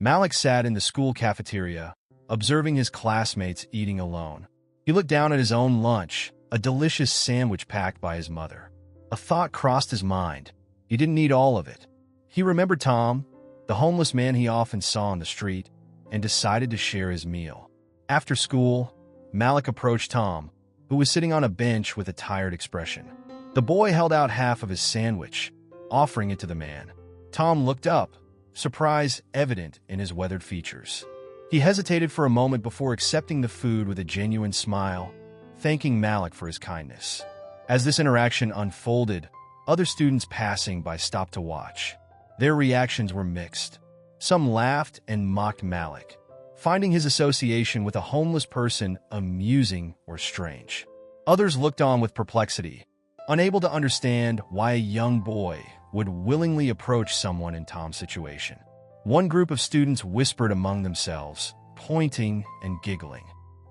Malik sat in the school cafeteria, observing his classmates eating alone. He looked down at his own lunch, a delicious sandwich packed by his mother. A thought crossed his mind. He didn't need all of it. He remembered Tom, the homeless man he often saw on the street, and decided to share his meal. After school, Malik approached Tom, who was sitting on a bench with a tired expression. The boy held out half of his sandwich, offering it to the man. Tom looked up, surprise evident in his weathered features. He hesitated for a moment before accepting the food with a genuine smile, thanking Malik for his kindness. As this interaction unfolded, other students passing by stopped to watch. Their reactions were mixed. Some laughed and mocked Malik, finding his association with a homeless person amusing or strange. Others looked on with perplexity, unable to understand why a young boy would willingly approach someone in Tom's situation. One group of students whispered among themselves, pointing and giggling.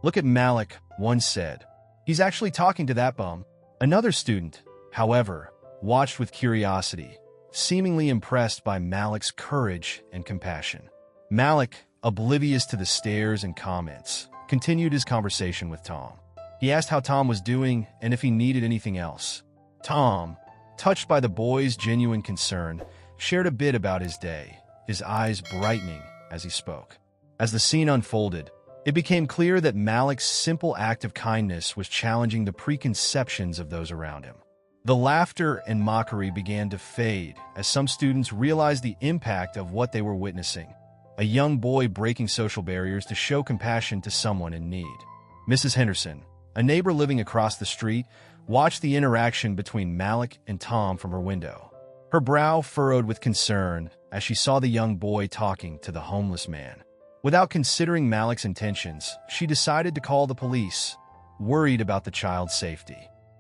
"Look at Malik," one said. "He's actually talking to that bum." Another student, however, watched with curiosity, seemingly impressed by Malik's courage and compassion. Malik, oblivious to the stares and comments, continued his conversation with Tom. He asked how Tom was doing and if he needed anything else. Tom, touched by the boy's genuine concern, shared a bit about his day, his eyes brightening as he spoke. As the scene unfolded, it became clear that Malik's simple act of kindness was challenging the preconceptions of those around him. The laughter and mockery began to fade as some students realized the impact of what they were witnessing. A young boy breaking social barriers to show compassion to someone in need. Mrs. Henderson, a neighbor living across the street, watched the interaction between Malik and Tom from her window. Her brow furrowed with concern as she saw the young boy talking to the homeless man. Without considering Malik's intentions, she decided to call the police, worried about the child's safety.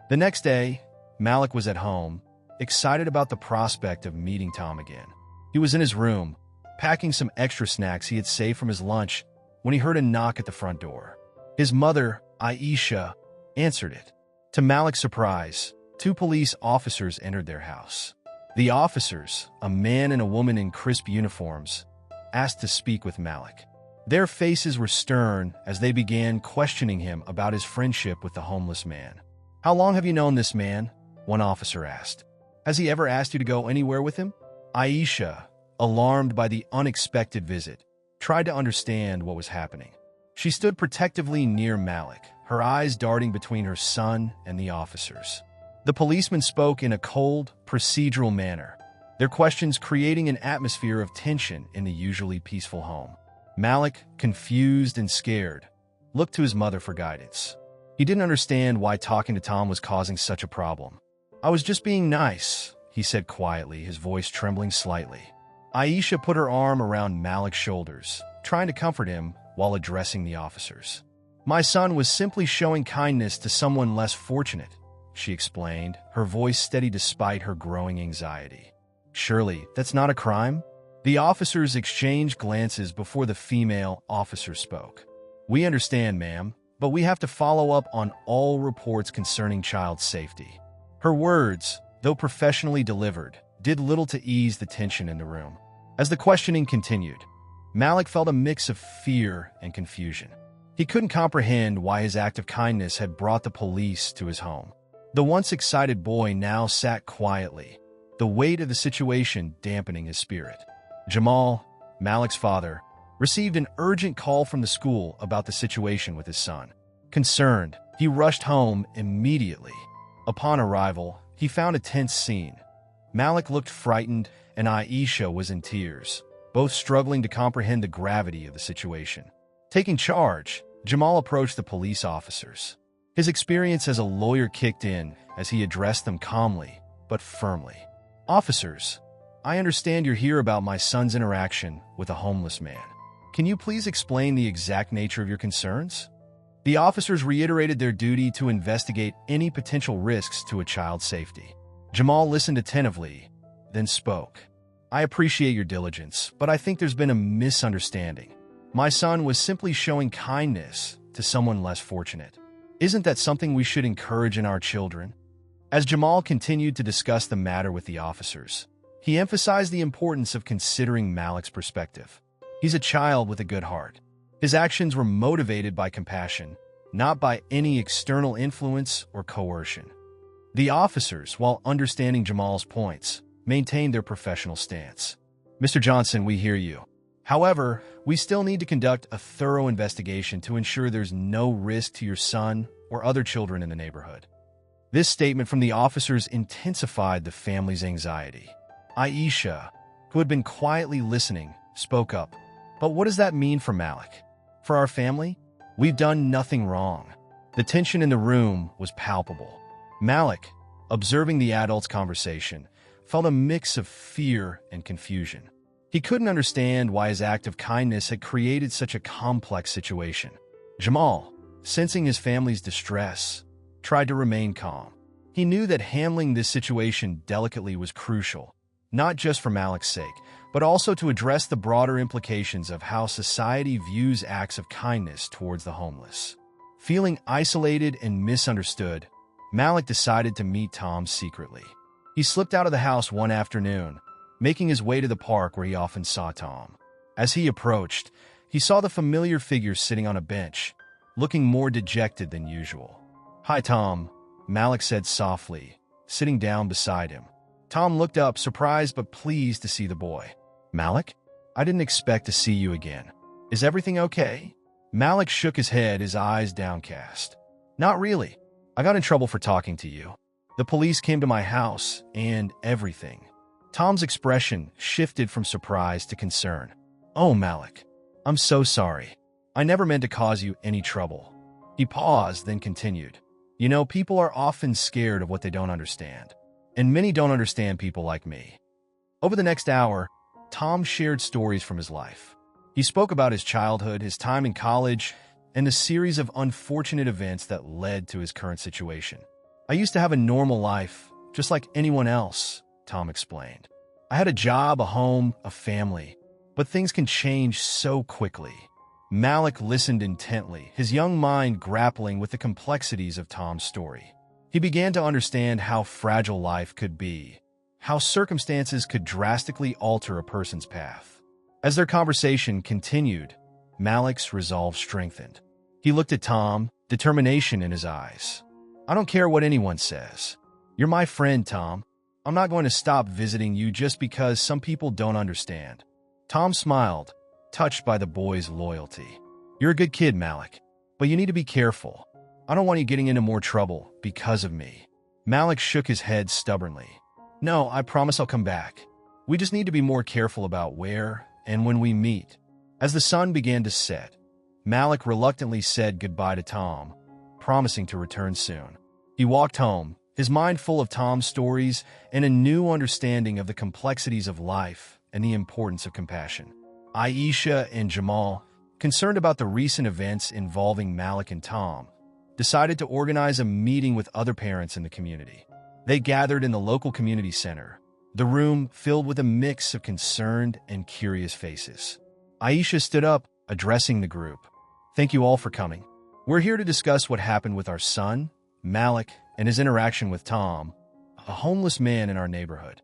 The next day, Malik was at home, excited about the prospect of meeting Tom again. He was in his room, packing some extra snacks he had saved from his lunch, when he heard a knock at the front door. His mother, Aisha, answered it. To Malik's surprise, 2 police officers entered their house. The officers, a man and a woman in crisp uniforms, asked to speak with Malik. Their faces were stern as they began questioning him about his friendship with the homeless man. "How long have you known this man?" one officer asked. "Has he ever asked you to go anywhere with him?" Aisha, alarmed by the unexpected visit, tried to understand what was happening. She stood protectively near Malik, her eyes darting between her son and the officers. The policemen spoke in a cold, procedural manner, their questions creating an atmosphere of tension in the usually peaceful home. Malik, confused and scared, looked to his mother for guidance. He didn't understand why talking to Tom was causing such a problem. "I was just being nice," he said quietly, his voice trembling slightly. Aisha put her arm around Malik's shoulders, trying to comfort him while addressing the officers. "My son was simply showing kindness to someone less fortunate," she explained, her voice steady despite her growing anxiety. "Surely, that's not a crime?" The officers exchanged glances before the female officer spoke. "We understand, ma'am, but we have to follow up on all reports concerning child safety." Her words, though professionally delivered, did little to ease the tension in the room. As the questioning continued, Malik felt a mix of fear and confusion. He couldn't comprehend why his act of kindness had brought the police to his home. The once excited boy now sat quietly, the weight of the situation dampening his spirit. Jamal, Malik's father, received an urgent call from the school about the situation with his son. Concerned, he rushed home immediately. Upon arrival, he found a tense scene. Malik looked frightened and Aisha was in tears, both struggling to comprehend the gravity of the situation. Taking charge, Jamal approached the police officers. His experience as a lawyer kicked in as he addressed them calmly but firmly. "Officers, I understand you're here about my son's interaction with a homeless man. Can you please explain the exact nature of your concerns?" The officers reiterated their duty to investigate any potential risks to a child's safety. Jamal listened attentively, then spoke. "I appreciate your diligence, but I think there's been a misunderstanding. My son was simply showing kindness to someone less fortunate. Isn't that something we should encourage in our children?" As Jamal continued to discuss the matter with the officers, he emphasized the importance of considering Malik's perspective. He's a child with a good heart. His actions were motivated by compassion, not by any external influence or coercion. The officers, while understanding Jamal's points, maintained their professional stance. Mr. Johnson, we hear you. However, we still need to conduct a thorough investigation to ensure there's no risk to your son or other children in the neighborhood. This statement from the officers intensified the family's anxiety. Aisha, who had been quietly listening, spoke up. But what does that mean for Malik? For our family? We've done nothing wrong. The tension in the room was palpable. Malik, observing the adults' conversation, felt a mix of fear and confusion. He couldn't understand why his act of kindness had created such a complex situation. Jamal, sensing his family's distress, tried to remain calm. He knew that handling this situation delicately was crucial, not just for Malik's sake, but also to address the broader implications of how society views acts of kindness towards the homeless. Feeling isolated and misunderstood, Malik decided to meet Tom secretly. He slipped out of the house one afternoon, making his way to the park where he often saw Tom. As he approached, he saw the familiar figure sitting on a bench, looking more dejected than usual. "Hi, Tom," Malik said softly, sitting down beside him. Tom looked up, surprised but pleased to see the boy. "Malik? I didn't expect to see you again. Is everything okay?" Malik shook his head, his eyes downcast. "Not really. I got in trouble for talking to you. The police came to my house and everything." Tom's expression shifted from surprise to concern. "Oh, Malik, I'm so sorry. I never meant to cause you any trouble." He paused, then continued. "You know, people are often scared of what they don't understand. And many don't understand people like me." Over the next hour, Tom shared stories from his life. He spoke about his childhood, his time in college, and the series of unfortunate events that led to his current situation. "I used to have a normal life, just like anyone else," Tom explained. "I had a job, a home, a family, but things can change so quickly." Malik listened intently, his young mind grappling with the complexities of Tom's story. He began to understand how fragile life could be, how circumstances could drastically alter a person's path. As their conversation continued, Malik's resolve strengthened. He looked at Tom, determination in his eyes. "I don't care what anyone says. You're my friend, Tom. I'm not going to stop visiting you just because some people don't understand." Tom smiled, touched by the boy's loyalty. "You're a good kid, Malik, but you need to be careful. I don't want you getting into more trouble because of me." Malik shook his head stubbornly. "No, I promise I'll come back. We just need to be more careful about where and when we meet." As the sun began to set, Malik reluctantly said goodbye to Tom, promising to return soon. He walked home, his mind full of Tom's stories and a new understanding of the complexities of life and the importance of compassion. Aisha and Jamal, concerned about the recent events involving Malik and Tom, decided to organize a meeting with other parents in the community. They gathered in the local community center, the room filled with a mix of concerned and curious faces. Aisha stood up, addressing the group. "Thank you all for coming. We're here to discuss what happened with our son, Malik, and his interaction with Tom, a homeless man in our neighborhood."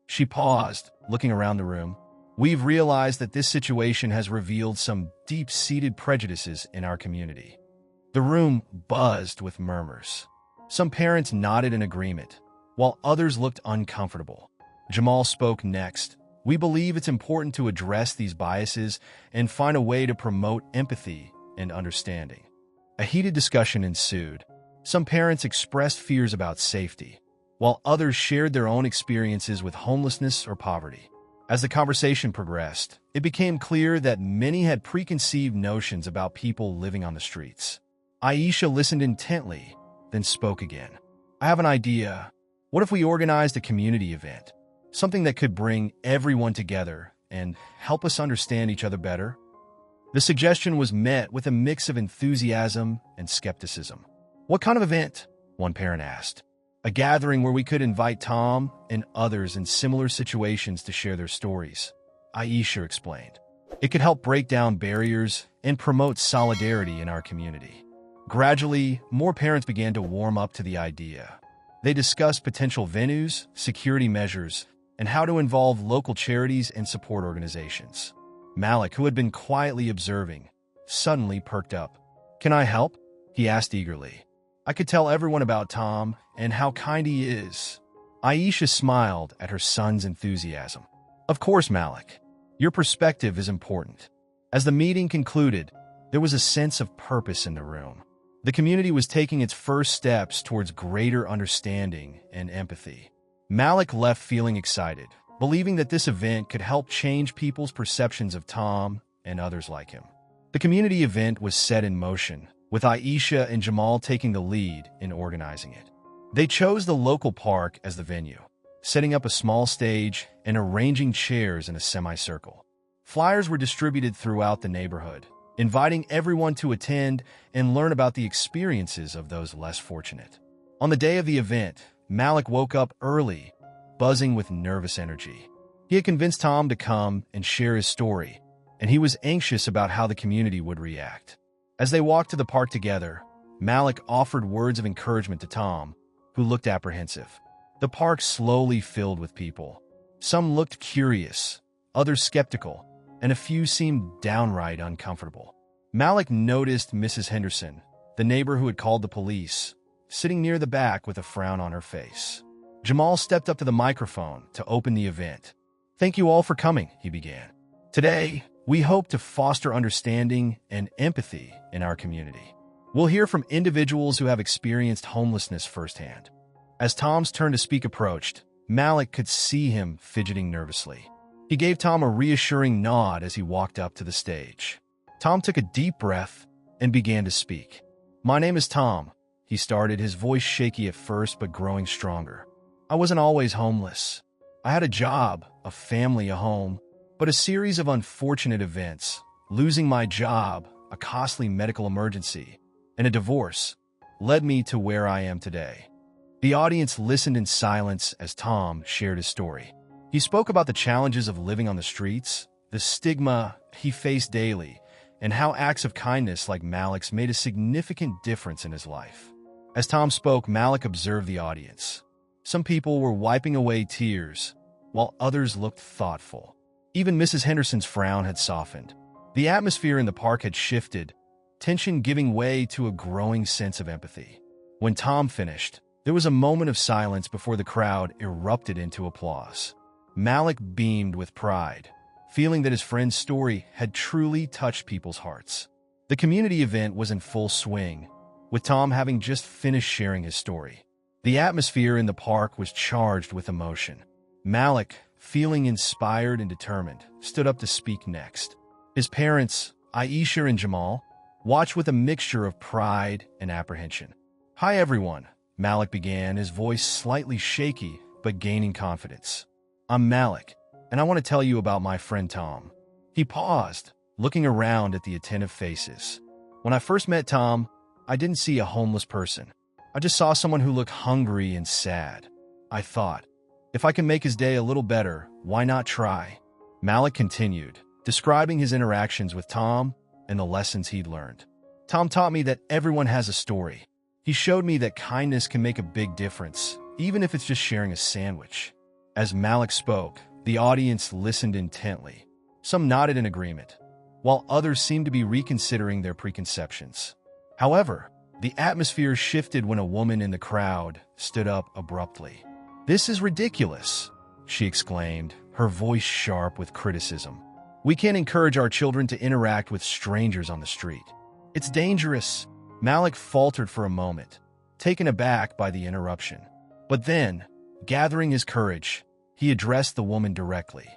She paused, looking around the room. "We've realized that this situation has revealed some deep-seated prejudices in our community." The room buzzed with murmurs. Some parents nodded in agreement, while others looked uncomfortable. Jamal spoke next. "We believe it's important to address these biases and find a way to promote empathy and understanding." A heated discussion ensued. Some parents expressed fears about safety, while others shared their own experiences with homelessness or poverty. As the conversation progressed, it became clear that many had preconceived notions about people living on the streets. Aisha listened intently, then spoke again. "I have an idea. What if we organized a community event? Something that could bring everyone together and help us understand each other better?" The suggestion was met with a mix of enthusiasm and skepticism. "What kind of event?" one parent asked. "A gathering where we could invite Tom and others in similar situations to share their stories," Aisha explained. "It could help break down barriers and promote solidarity in our community." Gradually, more parents began to warm up to the idea. They discussed potential venues, security measures, and how to involve local charities and support organizations. Malik, who had been quietly observing, suddenly perked up. "Can I help?" he asked eagerly. "I could tell everyone about Tom and how kind he is." Aisha smiled at her son's enthusiasm. "Of course, Malik. Your perspective is important." As the meeting concluded, there was a sense of purpose in the room. The community was taking its first steps towards greater understanding and empathy. Malik left feeling excited, believing that this event could help change people's perceptions of Tom and others like him. The community event was set in motion, with Aisha and Jamal taking the lead in organizing it. They chose the local park as the venue, setting up a small stage and arranging chairs in a semicircle. Flyers were distributed throughout the neighborhood, inviting everyone to attend and learn about the experiences of those less fortunate. On the day of the event, Malik woke up early, buzzing with nervous energy. He had convinced Tom to come and share his story, and he was anxious about how the community would react. As they walked to the park together, Malik offered words of encouragement to Tom, who looked apprehensive. The park slowly filled with people. Some looked curious, others skeptical, and a few seemed downright uncomfortable. Malik noticed Mrs. Henderson, the neighbor who had called the police, sitting near the back with a frown on her face. Jamal stepped up to the microphone to open the event. "Thank you all for coming," he began. "Today, we hope to foster understanding and empathy in our community. We'll hear from individuals who have experienced homelessness firsthand." As Tom's turn to speak approached, Malik could see him fidgeting nervously. He gave Tom a reassuring nod as he walked up to the stage. Tom took a deep breath and began to speak. "My name is Tom," he started, his voice shaky at first but growing stronger. "I wasn't always homeless. I had a job, a family, a home, but a series of unfortunate events, losing my job, a costly medical emergency, and a divorce, led me to where I am today." The audience listened in silence as Tom shared his story. He spoke about the challenges of living on the streets, the stigma he faced daily, and how acts of kindness like Malik's made a significant difference in his life. As Tom spoke, Malik observed the audience. Some people were wiping away tears, while others looked thoughtful. Even Mrs. Henderson's frown had softened. The atmosphere in the park had shifted, tension giving way to a growing sense of empathy. When Tom finished, there was a moment of silence before the crowd erupted into applause. Malik beamed with pride, feeling that his friend's story had truly touched people's hearts. The community event was in full swing, with Tom having just finished sharing his story. The atmosphere in the park was charged with emotion. Malik, feeling inspired and determined, stood up to speak next. His parents, Aisha and Jamal, watched with a mixture of pride and apprehension. "Hi everyone," Malik began, his voice slightly shaky but gaining confidence. "I'm Malik, and I want to tell you about my friend Tom." He paused, looking around at the attentive faces. "When I first met Tom, I didn't see a homeless person. I just saw someone who looked hungry and sad. I thought, if I can make his day a little better, why not try?" Malik continued, describing his interactions with Tom and the lessons he'd learned. "Tom taught me that everyone has a story. He showed me that kindness can make a big difference, even if it's just sharing a sandwich." As Malik spoke, the audience listened intently. Some nodded in agreement, while others seemed to be reconsidering their preconceptions. However, the atmosphere shifted when a woman in the crowd stood up abruptly. "This is ridiculous," she exclaimed, her voice sharp with criticism. "We can't encourage our children to interact with strangers on the street. It's dangerous." Malik faltered for a moment, taken aback by the interruption. But then, gathering his courage, he addressed the woman directly.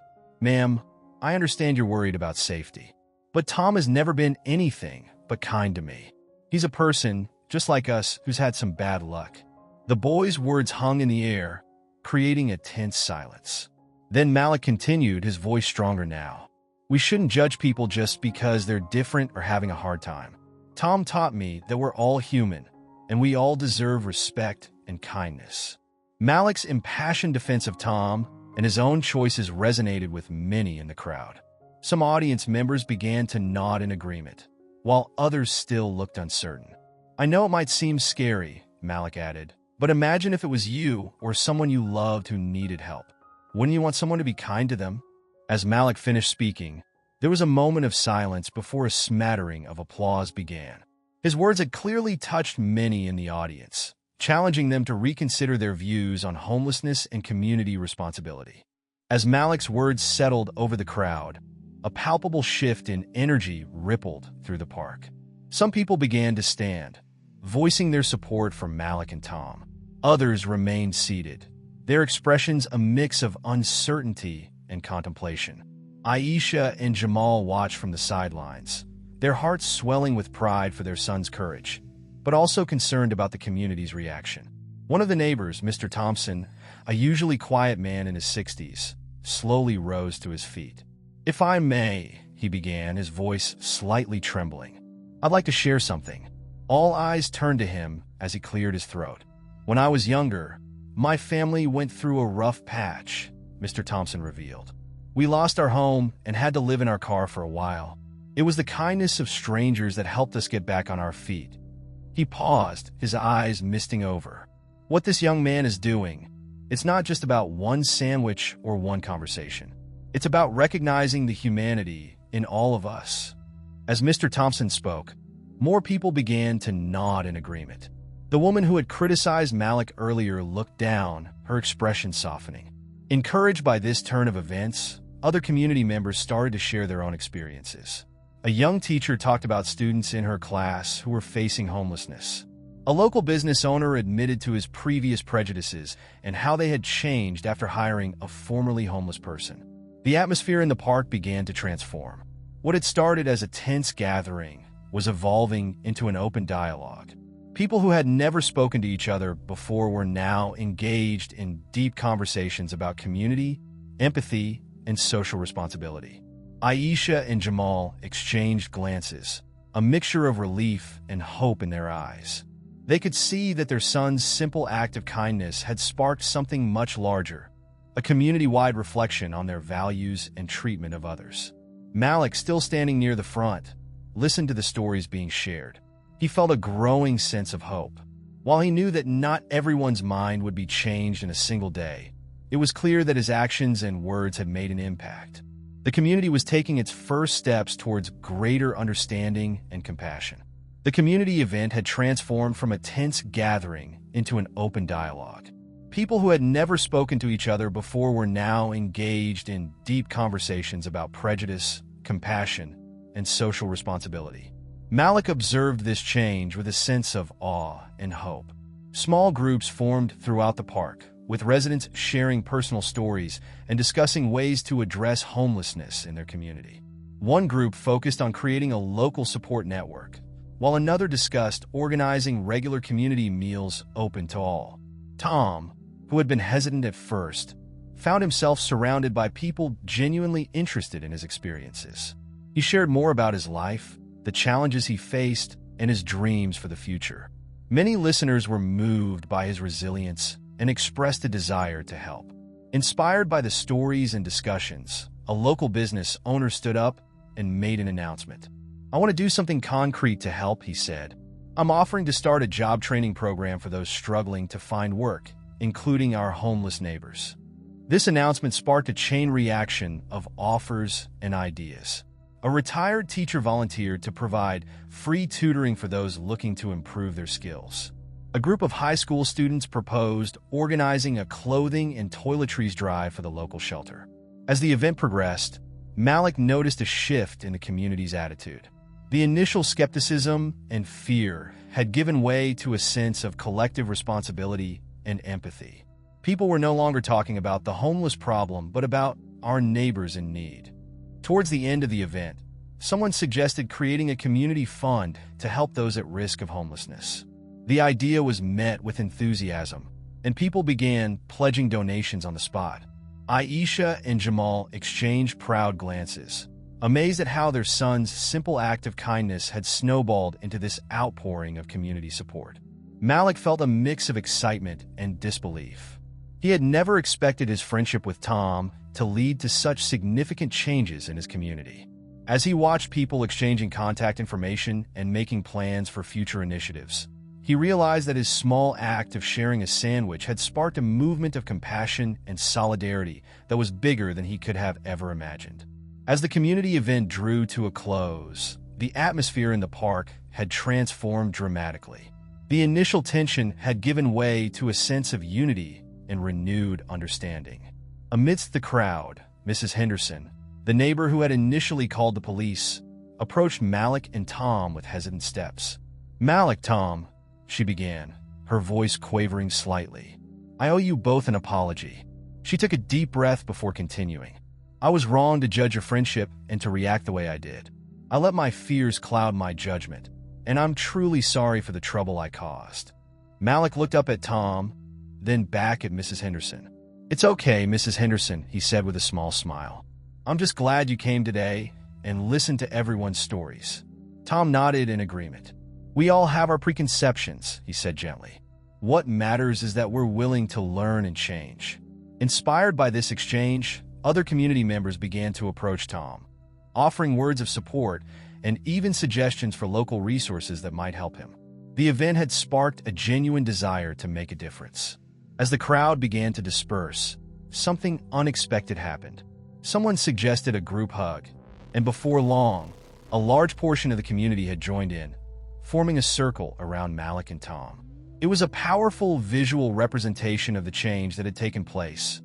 "Ma'am, I understand you're worried about safety, but Tom has never been anything but kind to me. He's a person, just like us, who's had some bad luck." The boy's words hung in the air, creating a tense silence. Then Malik continued, his voice stronger now. "We shouldn't judge people just because they're different or having a hard time. Tom taught me that we're all human, and we all deserve respect and kindness." Malik's impassioned defense of Tom and his own choices resonated with many in the crowd. Some audience members began to nod in agreement, while others still looked uncertain. "I know it might seem scary," Malik added, "but imagine if it was you or someone you loved who needed help. Wouldn't you want someone to be kind to them?" As Malik finished speaking, There was a moment of silence before a smattering of applause began. His words had clearly touched many in the audience, challenging them to reconsider their views on homelessness and community responsibility. As Malik's words settled over the crowd, a palpable shift in energy rippled through the park. Some people began to stand, voicing their support for Malik and Tom. Others remained seated, their expressions a mix of uncertainty and contemplation. Aisha and Jamal watched from the sidelines, their hearts swelling with pride for their son's courage, but also concerned about the community's reaction. One of the neighbors, Mr. Thompson, a usually quiet man in his 60s, slowly rose to his feet. "If I may," he began, his voice slightly trembling, "I'd like to share something." All eyes turned to him as he cleared his throat. "When I was younger, my family went through a rough patch," Mr. Thompson revealed. "We lost our home and had to live in our car for a while. It was the kindness of strangers that helped us get back on our feet." He paused, his eyes misting over. What this young man is doing, it's not just about one sandwich or one conversation. It's about recognizing the humanity in all of us. As Mr. Thompson spoke, more people began to nod in agreement. The woman who had criticized Malik earlier looked down, her expression softening. Encouraged by this turn of events, other community members started to share their own experiences. A young teacher talked about students in her class who were facing homelessness. A local business owner admitted to his previous prejudices and how they had changed after hiring a formerly homeless person. The atmosphere in the park began to transform. What had started as a tense gathering was evolving into an open dialogue. People who had never spoken to each other before were now engaged in deep conversations about community, empathy, and social responsibility. Aisha and Jamal exchanged glances, a mixture of relief and hope in their eyes. They could see that their son's simple act of kindness had sparked something much larger, a community-wide reflection on their values and treatment of others. Malik, still standing near the front, listened to the stories being shared. He felt a growing sense of hope. While he knew that not everyone's mind would be changed in a single day, it was clear that his actions and words had made an impact. The community was taking its first steps towards greater understanding and compassion. The community event had transformed from a tense gathering into an open dialogue. People who had never spoken to each other before were now engaged in deep conversations about prejudice, compassion, and social responsibility. Malik observed this change with a sense of awe and hope. Small groups formed throughout the park, with residents sharing personal stories and discussing ways to address homelessness in their community. One group focused on creating a local support network, while another discussed organizing regular community meals open to all. Tom, who had been hesitant at first, found himself surrounded by people genuinely interested in his experiences. He shared more about his life, the challenges he faced, and his dreams for the future. Many listeners were moved by his resilience and expressed a desire to help. Inspired by the stories and discussions, a local business owner stood up and made an announcement. "I want to do something concrete to help," he said. "I'm offering to start a job training program for those struggling to find work, including our homeless neighbors." This announcement sparked a chain reaction of offers and ideas. A retired teacher volunteered to provide free tutoring for those looking to improve their skills. A group of high school students proposed organizing a clothing and toiletries drive for the local shelter. As the event progressed, Malik noticed a shift in the community's attitude. The initial skepticism and fear had given way to a sense of collective responsibility and empathy. People were no longer talking about the homeless problem, but about our neighbors in need. Towards the end of the event, someone suggested creating a community fund to help those at risk of homelessness. The idea was met with enthusiasm, and people began pledging donations on the spot. Aisha and Jamal exchanged proud glances, amazed at how their son's simple act of kindness had snowballed into this outpouring of community support. Malik felt a mix of excitement and disbelief. He had never expected his friendship with Tom to lead to such significant changes in his community. As he watched people exchanging contact information and making plans for future initiatives, he realized that his small act of sharing a sandwich had sparked a movement of compassion and solidarity that was bigger than he could have ever imagined. As the community event drew to a close, the atmosphere in the park had transformed dramatically. The initial tension had given way to a sense of unity and renewed understanding. Amidst the crowd, Mrs. Henderson, the neighbor who had initially called the police, approached Malik and Tom with hesitant steps. "Malik, Tom," she began, her voice quavering slightly. "I owe you both an apology." She took a deep breath before continuing. "I was wrong to judge your friendship and to react the way I did. I let my fears cloud my judgment, and I'm truly sorry for the trouble I caused." Malik looked up at Tom, then back at Mrs. Henderson. "It's okay, Mrs. Henderson," he said with a small smile. "I'm just glad you came today and listened to everyone's stories." Tom nodded in agreement. "We all have our preconceptions," he said gently. "What matters is that we're willing to learn and change." Inspired by this exchange, other community members began to approach Tom, offering words of support and even suggestions for local resources that might help him. The event had sparked a genuine desire to make a difference. As the crowd began to disperse, something unexpected happened. Someone suggested a group hug, and before long, a large portion of the community had joined in, forming a circle around Malik and Tom. It was a powerful visual representation of the change that had taken place,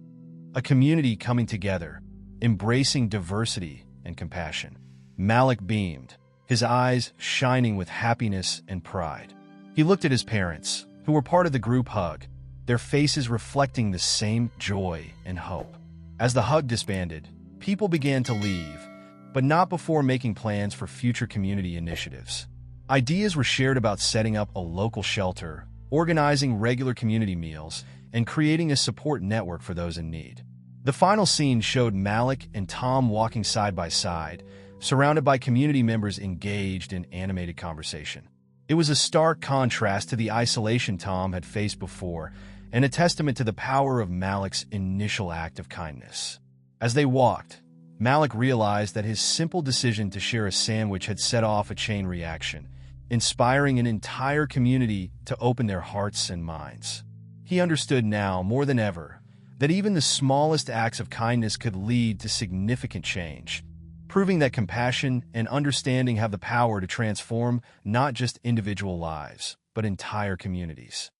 a community coming together, embracing diversity and compassion. Malik beamed, his eyes shining with happiness and pride. He looked at his parents, who were part of the group hug, their faces reflecting the same joy and hope. As the hug disbanded, people began to leave, but not before making plans for future community initiatives. Ideas were shared about setting up a local shelter, organizing regular community meals, and creating a support network for those in need. The final scene showed Malik and Tom walking side by side, surrounded by community members engaged in animated conversation. It was a stark contrast to the isolation Tom had faced before, and a testament to the power of Malik's initial act of kindness. As they walked, Malik realized that his simple decision to share a sandwich had set off a chain reaction, inspiring an entire community to open their hearts and minds. He understood now, more than ever, that even the smallest acts of kindness could lead to significant change, proving that compassion and understanding have the power to transform not just individual lives, but entire communities.